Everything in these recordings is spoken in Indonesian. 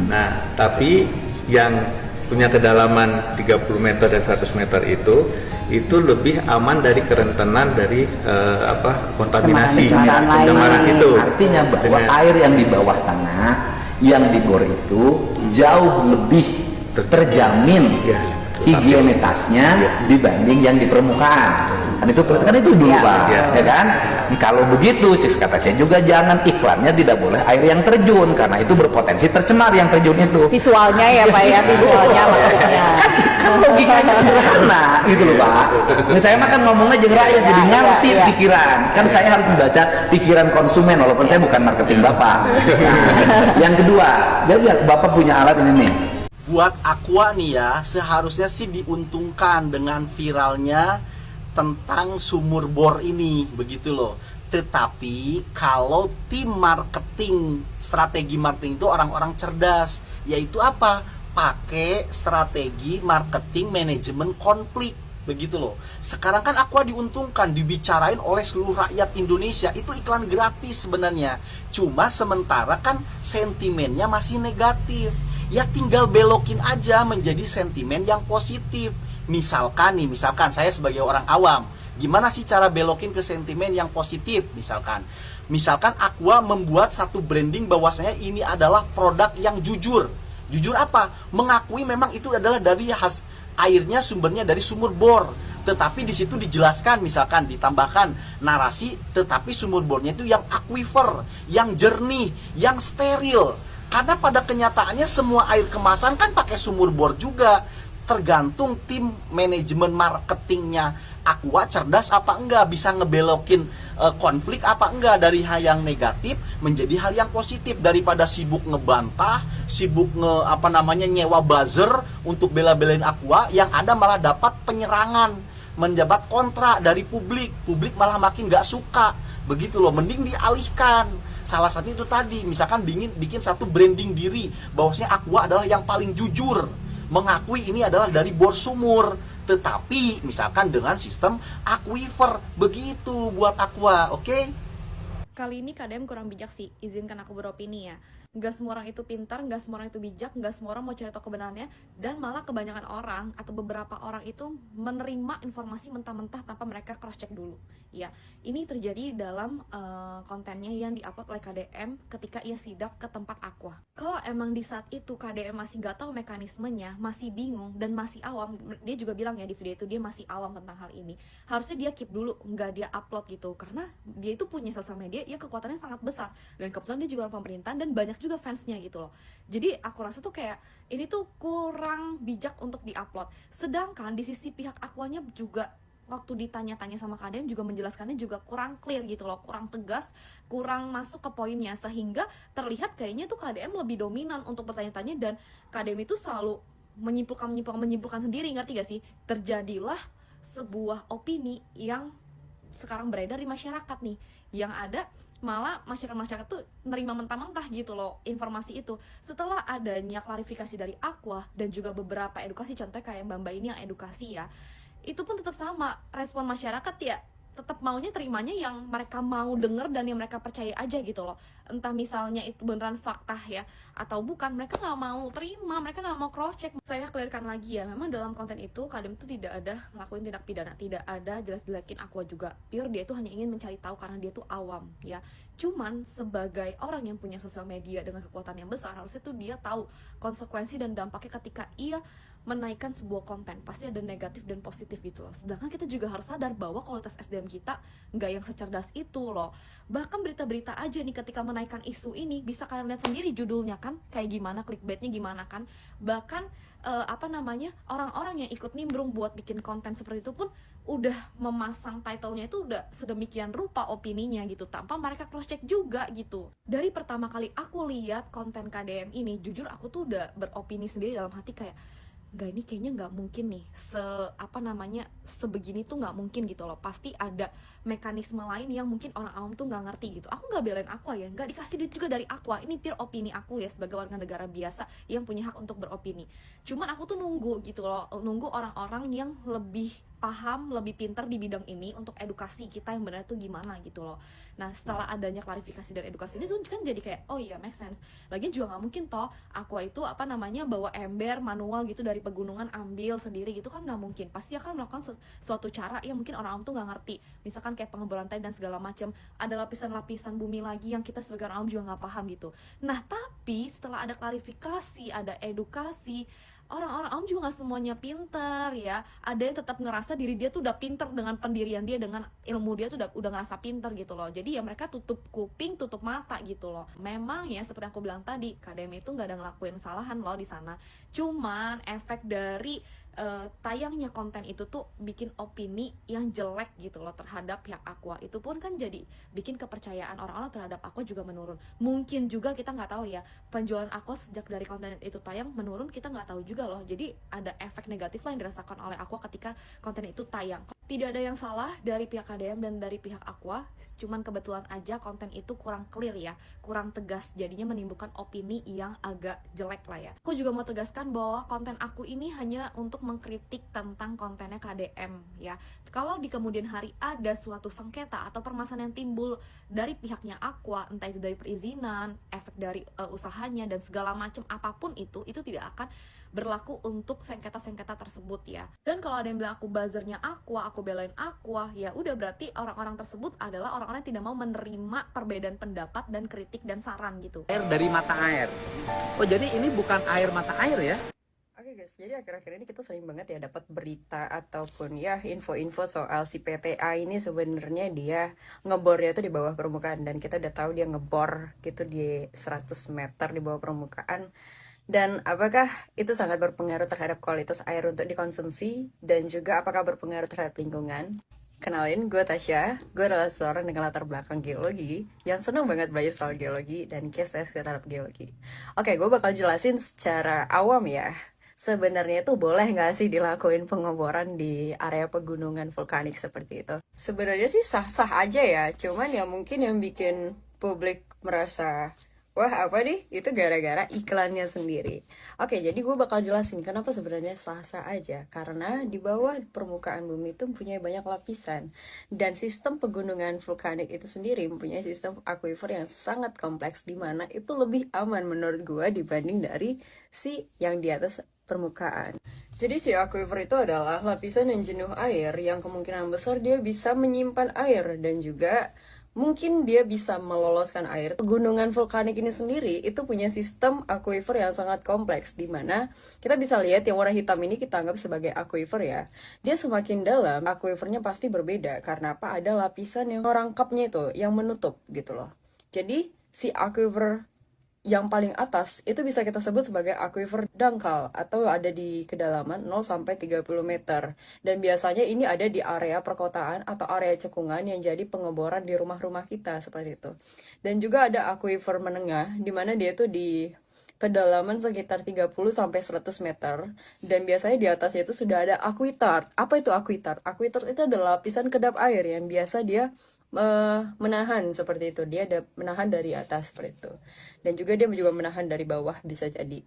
Nah, tapi yang punya kedalaman 30 meter dan 100 meter itu lebih aman dari kerentanan dari kontaminasi pencemaran itu. Artinya bahwa air yang di bawah tanah yang di bor itu jauh lebih terjamin higienitasnya dibanding yang di permukaan. Kan itu dulu Pak, ya kan? Kalau begitu, kata saya juga jangan iklannya tidak boleh air yang terjun karena itu berpotensi tercemar yang terjun itu. Visualnya ya Pak ya, visualnya maksudnya. Kan logikanya sederhana gitu loh Pak. Saya mah kan ngomongnya jeung rakyat jadi ngerti pikiran. Kan saya harus membaca pikiran konsumen walaupun saya bukan marketing Bapak. Nah, yang kedua, jadi Bapak punya alat ini nih. Buat Aqua nih ya, seharusnya sih diuntungkan dengan viralnya tentang sumur bor ini, begitu loh. Tetapi kalau tim marketing, strategi marketing itu orang-orang cerdas, yaitu apa? Pakai strategi marketing manajemen konflik, begitu loh. Sekarang kan Aqua diuntungkan, dibicarain oleh seluruh rakyat Indonesia, itu iklan gratis sebenarnya. Cuma sementara kan sentimennya masih negatif. Ya tinggal belokin aja menjadi sentimen yang positif. Misalkan saya sebagai orang awam, gimana sih cara belokin ke sentimen yang positif? Misalkan Aqua membuat satu branding bahwasanya ini adalah produk yang jujur. Jujur apa? Mengakui memang itu adalah dari airnya sumbernya dari sumur bor. Tetapi di situ dijelaskan, misalkan ditambahkan narasi, tetapi sumur bornya itu yang aquifer, yang jernih, yang steril. Karena pada kenyataannya semua air kemasan kan pakai sumur bor juga. Tergantung tim manajemen marketingnya Aqua cerdas apa enggak, bisa ngebelokin konflik apa enggak dari hal yang negatif menjadi hal yang positif, daripada sibuk ngebantah, sibuk nyewa buzzer untuk bela-belain Aqua, yang ada malah dapat penyerangan, mendapat kontra dari publik malah makin nggak suka, begitu loh. Mending dialihkan. Salah satu itu tadi, misalkan bikin satu branding diri bahwasanya Aqua adalah yang paling jujur, mengakui ini adalah dari bor sumur, tetapi misalkan dengan sistem aquifer, begitu buat Aqua, oke? Kali ini KDM kurang bijak sih, izinkan aku beropini ya. Nggak semua orang itu pintar, nggak semua orang itu bijak, nggak semua orang mau cari tahu kebenarannya, dan malah kebanyakan orang atau beberapa orang itu menerima informasi mentah-mentah tanpa mereka cross check dulu. Ya, ini terjadi dalam kontennya yang diupload oleh KDM ketika ia sidak ke tempat Aqua. Kalau emang di saat itu KDM masih nggak tahu mekanismenya, masih bingung dan masih awam, dia juga bilang ya di video itu dia masih awam tentang hal ini. Harusnya dia keep dulu, nggak dia upload gitu, karena dia itu punya sosial media yang kekuatannya sangat besar, dan kebetulan dia juga orang pemerintahan dan banyak juga fansnya gitu loh. Jadi aku rasa tuh kayak ini tuh kurang bijak untuk diupload. Sedangkan di sisi pihak Aquanya juga waktu ditanya-tanya sama KDM juga menjelaskannya juga kurang clear gitu loh, kurang tegas, kurang masuk ke poinnya, sehingga terlihat kayaknya tuh KDM lebih dominan untuk bertanya-tanya, dan KDM itu selalu menyimpulkan sendiri, ngerti gak sih? Terjadilah sebuah opini yang sekarang beredar di masyarakat nih, yang ada malah masyarakat tuh nerima mentah-mentah gitu loh informasi itu. Setelah adanya klarifikasi dari Aqua dan juga beberapa edukasi, contohnya kayak Mbak ini yang edukasi ya, itu pun tetap sama, respon masyarakat ya tetap maunya terimanya yang mereka mau denger dan yang mereka percaya aja gitu loh. Entah misalnya itu beneran fakta ya atau bukan, mereka nggak mau terima, mereka nggak mau cross check. Saya clearkan lagi ya, memang dalam konten itu KDM itu tidak ada ngelakuin tindak pidana, tidak ada jelek-jelekin Aqua juga. Pure dia itu hanya ingin mencari tahu karena dia tuh awam ya. Cuman sebagai orang yang punya sosial media dengan kekuatan yang besar, harusnya tuh dia tahu konsekuensi dan dampaknya ketika ia menaikkan sebuah konten. Pasti ada negatif dan positif gitu loh. Sedangkan kita juga harus sadar bahwa kualitas SDM kita nggak yang secerdas itu loh. Bahkan berita-berita aja nih ketika menaikkan isu ini, bisa kalian lihat sendiri judulnya kan kayak gimana, clickbaitnya gimana kan. Bahkan orang-orang yang ikut nimbrung buat bikin konten seperti itu pun udah memasang title-nya itu udah sedemikian rupa opininya gitu, tanpa mereka cross check juga gitu. Dari pertama kali aku lihat konten KDM ini, jujur aku tuh udah beropini sendiri dalam hati kayak, nggak, ini kayaknya nggak mungkin nih, sebegini tuh nggak mungkin gitu loh. Pasti ada mekanisme lain yang mungkin orang awam tuh nggak ngerti gitu. Aku nggak belain Aqua ya, nggak dikasih duit juga dari Aqua, ini pure opini aku ya sebagai warga negara biasa yang punya hak untuk beropini. Cuman aku tuh nunggu gitu loh, nunggu orang-orang yang lebih paham, lebih pintar di bidang ini untuk edukasi kita yang benar itu gimana gitu loh. Nah setelah adanya klarifikasi dan edukasi ini tuh kan jadi kayak oh iya make sense. Lagian juga nggak mungkin toh Aqua itu bawa ember manual gitu dari pegunungan ambil sendiri gitu kan nggak mungkin. Pasti akan melakukan suatu cara yang mungkin orang awam tuh nggak ngerti. Misalkan kayak pengeboran tanah dan segala macam, ada lapisan-lapisan bumi lagi yang kita sebagai orang awam juga nggak paham gitu. Nah tapi setelah ada klarifikasi, ada edukasi, orang-orang awam juga nggak semuanya pinter ya. Ada yang tetap ngerasa diri dia tuh udah pinter dengan pendirian dia, dengan ilmu dia tuh udah ngerasa pinter gitu loh. Jadi ya mereka tutup kuping, tutup mata gitu loh. Memang ya seperti yang aku bilang tadi, KDM itu nggak ada ngelakuin kesalahan loh di sana. Cuman efek dari tayangnya konten itu tuh bikin opini yang jelek gitu loh terhadap pihak Aqua. Itu pun kan jadi bikin kepercayaan orang-orang terhadap Aqua juga menurun. Mungkin juga kita nggak tahu ya, penjualan Aqua sejak dari konten itu tayang menurun, kita nggak tahu juga loh. Jadi ada efek negatif lah yang dirasakan oleh Aqua ketika konten itu tayang. Tidak ada yang salah dari pihak KDM dan dari pihak Aqua, cuman kebetulan aja konten itu kurang clear ya, kurang tegas, jadinya menimbulkan opini yang agak jelek lah ya. Aku juga mau tegaskan bahwa konten aku ini hanya untuk mengkritik tentang kontennya KDM ya. Kalau di kemudian hari ada suatu sengketa atau permasalahan yang timbul dari pihaknya Aqua, entah itu dari perizinan, efek dari usahanya dan segala macam apapun itu tidak akan berlaku untuk sengketa-sengketa tersebut ya. Dan kalau ada yang bilang aku buzzernya Aqua, aku belain Aqua, ya udah berarti orang-orang tersebut adalah orang-orang yang tidak mau menerima perbedaan pendapat dan kritik dan saran gitu. Air dari mata air. Oh jadi ini bukan air mata air ya? Oke guys, jadi akhir-akhir ini kita sering banget ya dapat berita ataupun ya info-info soal si PTA ini sebenarnya dia ngebornya tuh di bawah permukaan, dan kita udah tahu dia ngebor gitu di 100 meter di bawah permukaan. Dan apakah itu sangat berpengaruh terhadap kualitas air untuk dikonsumsi, dan juga apakah berpengaruh terhadap lingkungan? Kenalin, gue Tasya. Gue adalah seorang dengan latar belakang geologi yang senang banget belajar soal geologi dan case test terhadap geologi. Oke, gue bakal jelasin secara awam ya. Sebenarnya itu boleh nggak sih dilakuin pengeboran di area pegunungan vulkanik seperti itu? Sebenarnya sih sah-sah aja ya, cuman ya mungkin yang bikin publik merasa wah apa nih, itu gara-gara iklannya sendiri. Oke, jadi gue bakal jelasin kenapa sebenarnya sah-sah aja. Karena di bawah permukaan bumi itu mempunyai banyak lapisan, dan sistem pegunungan vulkanik itu sendiri mempunyai sistem aquifer yang sangat kompleks, di mana itu lebih aman menurut gue dibanding dari si yang di atas permukaan. Jadi si aquifer itu adalah lapisan yang jenuh air yang kemungkinan besar dia bisa menyimpan air, dan juga mungkin dia bisa meloloskan air. Pegunungan vulkanik ini sendiri itu punya sistem aquifer yang sangat kompleks, di mana kita bisa lihat yang warna hitam ini kita anggap sebagai aquifer ya. Dia semakin dalam, aquifernya pasti berbeda karena apa? Ada lapisan yang merangkapnya itu, yang menutup gitu loh. Jadi si aquifer yang paling atas itu bisa kita sebut sebagai aquifer dangkal atau ada di kedalaman 0 sampai 30 meter. Dan biasanya ini ada di area perkotaan atau area cekungan yang jadi pengeboran di rumah-rumah kita seperti itu. Dan juga ada aquifer menengah di mana dia tuh di kedalaman sekitar 30 sampai 100 meter, dan biasanya di atasnya itu sudah ada aquitard. Apa itu aquitard? Aquitard itu adalah lapisan kedap air yang biasa dia menahan seperti itu. Dia ada menahan dari atas seperti itu, dan juga dia juga menahan dari bawah bisa jadi.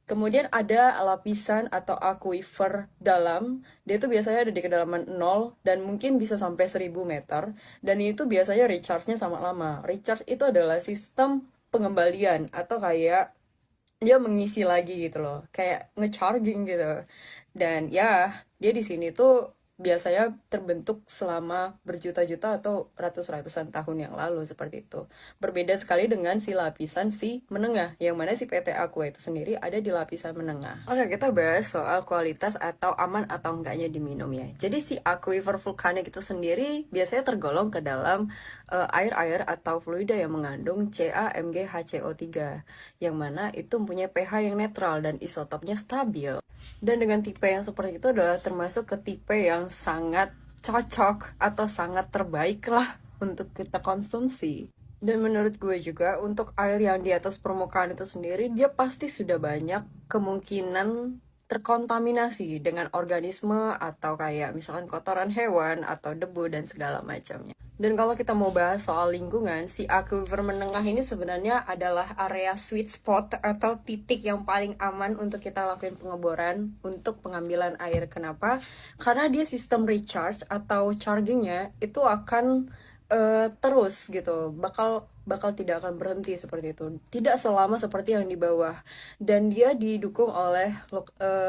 Kemudian ada lapisan atau aquifer dalam. Dia itu biasanya ada di kedalaman 0 dan mungkin bisa sampai 1000 meter, dan itu biasanya recharge-nya sama lama. Recharge itu adalah sistem pengembalian atau kayak dia mengisi lagi gitu loh, kayak ngecharging gitu. Dan ya dia di sini tuh biasanya terbentuk selama berjuta-juta atau ratus-ratusan tahun yang lalu seperti itu. Berbeda sekali dengan si lapisan si menengah, yang mana si PT Aqua itu sendiri ada di lapisan menengah. Oke, kita bahas soal kualitas atau aman atau enggaknya diminum ya. Jadi si aquifer vulkanik itu sendiri biasanya tergolong ke dalam air-air atau fluida yang mengandung CaMgHCO3, yang mana itu mempunyai pH yang netral dan isotopnya stabil. Dan dengan tipe yang seperti itu adalah termasuk ke tipe yang sangat cocok atau sangat terbaik lah untuk kita konsumsi. Dan menurut gue juga untuk air yang di atas permukaan itu sendiri, dia pasti sudah banyak kemungkinan terkontaminasi dengan organisme atau kayak misalkan kotoran hewan atau debu dan segala macamnya. Dan kalau kita mau bahas soal lingkungan, si aquifer menengah ini sebenarnya adalah area sweet spot atau titik yang paling aman untuk kita lakuin pengeboran untuk pengambilan air. Kenapa? Karena dia sistem recharge atau chargingnya itu akan terus gitu, bakal tidak akan berhenti seperti itu, tidak selama seperti yang di bawah, dan dia didukung oleh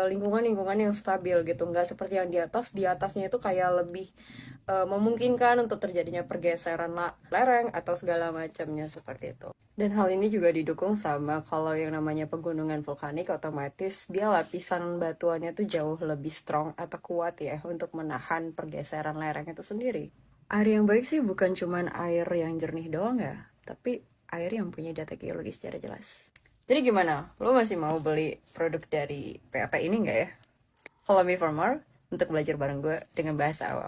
lingkungan-lingkungan yang stabil gitu, nggak seperti yang di atas. Di atasnya itu kayak lebih memungkinkan untuk terjadinya pergeseran lereng atau segala macamnya seperti itu. Dan hal ini juga didukung sama kalau yang namanya pegunungan vulkanik, otomatis dia lapisan batuannya tuh jauh lebih strong atau kuat ya untuk menahan pergeseran lereng itu sendiri. Air yang baik sih bukan cuman air yang jernih doang ya, tapi air yang punya data geologi secara jelas. Jadi gimana? Lo masih mau beli produk dari PAP ini nggak ya? Follow me for more untuk belajar bareng gue dengan bahasa awam.